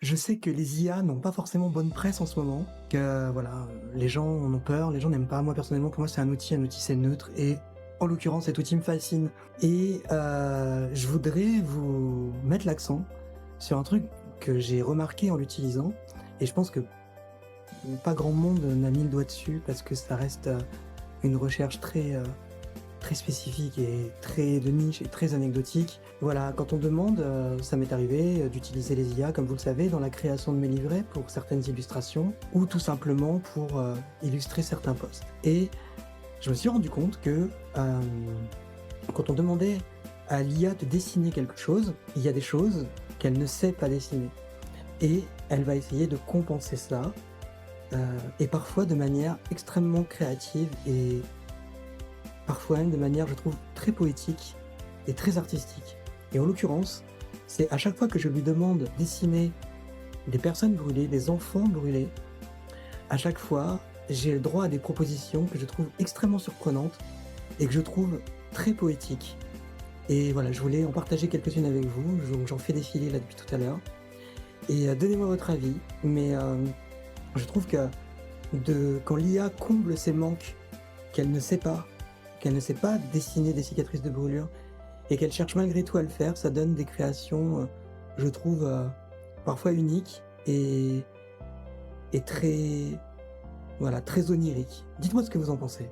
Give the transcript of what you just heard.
Je sais que les IA n'ont pas forcément bonne presse en ce moment, que voilà, les gens en ont peur, les gens n'aiment pas. Moi personnellement, pour moi c'est un outil c'est neutre et en l'occurrence cet outil me fascine et je voudrais vous mettre l'accent sur un truc que j'ai remarqué en l'utilisant et je pense que pas grand monde n'a mis le doigt dessus parce que ça reste, une recherche très spécifique et très de niche et très anecdotique. Voilà, quand on demande, ça m'est arrivé, d'utiliser les IA, comme vous le savez, dans la création de mes livrets pour certaines illustrations ou tout simplement pour, illustrer certains posts et je me suis rendu compte que, quand on demandait à l'IA de dessiner quelque chose, il y a des choses qu'elle ne sait pas dessiner et elle va essayer de compenser ça, et parfois de manière extrêmement créative et parfois même de manière, je trouve, très poétique et très artistique. Et en l'occurrence, c'est à chaque fois que je lui demande de dessiner des personnes brûlées, des enfants brûlés, à chaque fois, j'ai le droit à des propositions que je trouve extrêmement surprenantes et que je trouve très poétiques. Et voilà, je voulais en partager quelques-unes avec vous, donc j'en fais défiler là depuis tout à l'heure. Et donnez-moi votre avis, mais je trouve que quand l'IA comble ces manques qu'elle ne sait pas, qu'elle ne sait pas dessiner des cicatrices de brûlure et qu'elle cherche malgré tout à le faire, ça donne des créations, je trouve, parfois uniques et très, voilà, très oniriques. Dites-moi ce que vous en pensez.